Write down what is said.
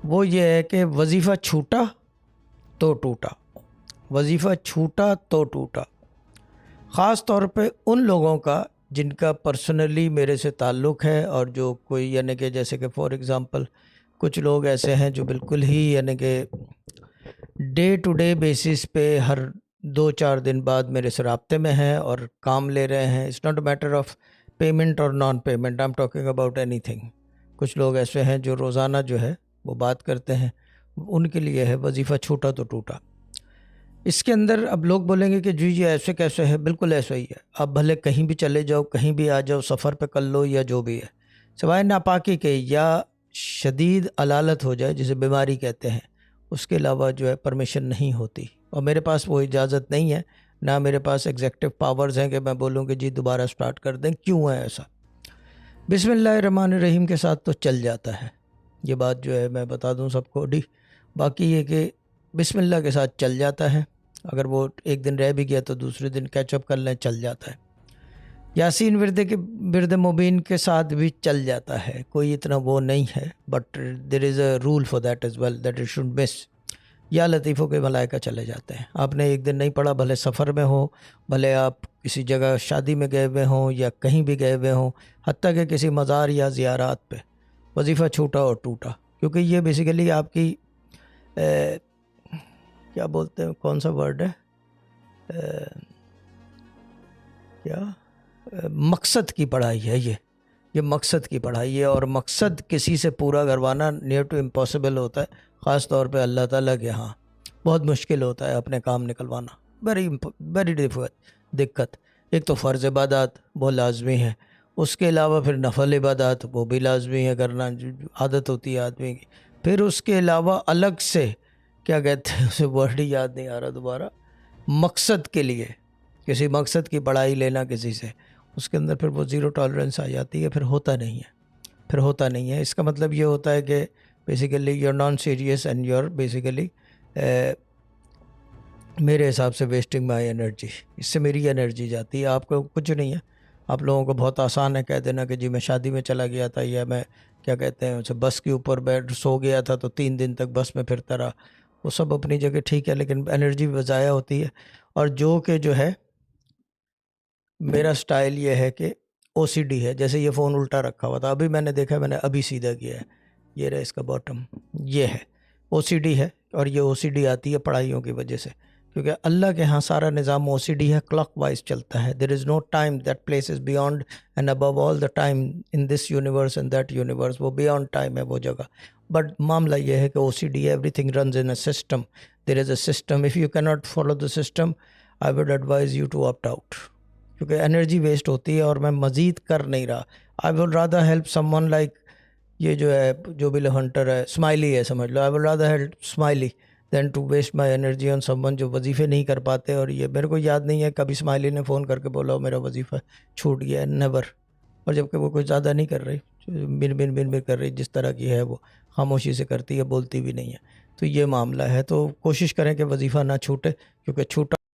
وہ یہ ہے کہ وظیفہ چھوٹا تو ٹوٹا، وظیفہ چھوٹا تو ٹوٹا، خاص طور پہ ان لوگوں کا جن کا پرسنلی میرے سے تعلق ہے، اور جو کوئی یعنی کہ جیسے کہ فار ایگزامپل کچھ لوگ ایسے ہیں جو بالکل ہی یعنی کہ ڈے ٹو ڈے بیسس پہ ہر 2-4 دن بعد میرے سے رابطے میں ہیں اور کام لے رہے ہیں. It's not a matter of payment اور non payment, I'm talking about anything. کچھ لوگ ایسے ہیں جو روزانہ جو ہے وہ بات کرتے ہیں، ان کے لیے ہے وظیفہ چھوٹا تو ٹوٹا. اس کے اندر اب لوگ بولیں گے کہ جی ایسے کیسے ہے. بالکل ایسا ہی ہے. آپ بھلے کہیں بھی چلے جاؤ، کہیں بھی آ جاؤ، سفر پہ کر لو یا جو بھی ہے، سوائے ناپاکی کے یا شدید علالت ہو جائے جسے بیماری کہتے ہیں، اس کے علاوہ جو ہے پرمیشن نہیں ہوتی. اور میرے پاس وہ اجازت نہیں ہے، نہ میرے پاس ایگزیکٹو پاورز ہیں کہ میں بولوں کہ جی دوبارہ سٹارٹ کر دیں. کیوں ہے ایسا؟ بسم اللہ الرحمن الرحیم کے ساتھ تو چل جاتا ہے. یہ بات جو ہے میں بتا دوں سب کو. باقی یہ کہ بسم اللہ کے ساتھ چل جاتا ہے. اگر وہ ایک دن رہ بھی گیا تو دوسرے دن کیچ اپ کر لیں، چل جاتا ہے. یاسین ورد مبین کے ساتھ بھی چل جاتا ہے، کوئی اتنا وہ نہیں ہے. But there is a rule for that is well that it should miss. یا لطیفوں کے ملائکہ چلے جاتے ہیں. آپ نے ایک دن نہیں پڑھا، بھلے سفر میں ہو، بھلے آپ کسی جگہ شادی میں گئے ہوئے ہوں یا کہیں بھی گئے ہوئے ہوں، حتیٰ کہ کسی مزار یا زیارات پہ، وظیفہ چھوٹا اور ٹوٹا. کیونکہ یہ بیسیکلی آپ کی کیا بولتے ہیں، کون سا ورڈ ہے، کیا مقصد کی پڑھائی ہے. یہ مقصد کی پڑھائی ہے، اور مقصد کسی سے پورا کروانا نیئر ٹو امپاسبل ہوتا ہے. خاص طور پہ اللہ تعالیٰ کے ہاں بہت مشکل ہوتا ہے اپنے کام نکلوانا. ویری دقت. ایک تو فرض عبادات وہ لازمی ہے، اس کے علاوہ پھر نفل عبادات وہ بھی لازمی ہے کرنا، عادت ہوتی ہے آدمی کی. پھر اس کے علاوہ الگ سے کیا کہتے ہیں، اسے ورڈ ہی یاد نہیں آ رہا دوبارہ، مقصد کے لیے کسی مقصد کی پڑھائی لینا کسی سے، اس کے اندر پھر وہ زیرو ٹالرنس آ جاتی ہے. پھر ہوتا نہیں ہے. اس کا مطلب یہ ہوتا ہے کہ basically you are non serious and you are basically میرے حساب سے ویسٹنگ مائی انرجی. اس سے میری انرجی جاتی ہے. آپ کو کچھ نہیں ہے. آپ لوگوں کو بہت آسان ہے کہہ دینا کہ جی میں شادی میں چلا گیا تھا، یا میں کیا کہتے ہیں اسے بس کے اوپر بیٹھ سو گیا تھا تو 3 دن تک بس میں پھرتا رہا. وہ سب اپنی جگہ ٹھیک ہے، لیکن انرجی ضائع ہوتی ہے. اور جو ہے میرا سٹائل یہ ہے کہ او سی ڈی ہے. جیسے یہ فون الٹا رکھا ہوا تھا، ابھی میں نے دیکھا، میں نے ابھی سیدھا کیا ہے. یہ رہا اس کا باٹم، یہ ہے او سی ڈی ہے. اور یہ او سی ڈی آتی ہے پڑھائیوں کی وجہ سے، کیونکہ اللہ کے ہاں سارا نظام او سی ڈی ہے، کلاک وائز چلتا ہے. There is no time that place is beyond and above all the time in this universe and that universe. وہ بیانڈ ٹائم ہے وہ جگہ. بٹ معاملہ یہ ہے کہ O C D everything runs in a system. There is a system. If you کی not follow the system, I would advise you to opt out, کیونکہ انرجی ویسٹ ہوتی ہے اور میں مزید کر نہیں رہا. I will rather help someone like یہ جو ہے جو بل ہنٹر ہے، اسمائلی ہے سمجھ لو. I will rather help smiley then to waste my energy on someone جو وظیفے نہیں کر پاتے. اور یہ میرے کو یاد نہیں ہے کبھی اسمائلی نے فون کر کے بولا میرا وظیفہ چھوٹ گیا ہے، نیور. اور جب کہ وہ کچھ زیادہ نہیں کر رہی، بن کر رہی، جس طرح کی ہے وہ خاموشی سے کرتی ہے، بولتی بھی نہیں ہے. تو یہ معاملہ ہے. تو کوشش کریں کہ وظیفہ نہ چھوٹے، کیونکہ چھوٹا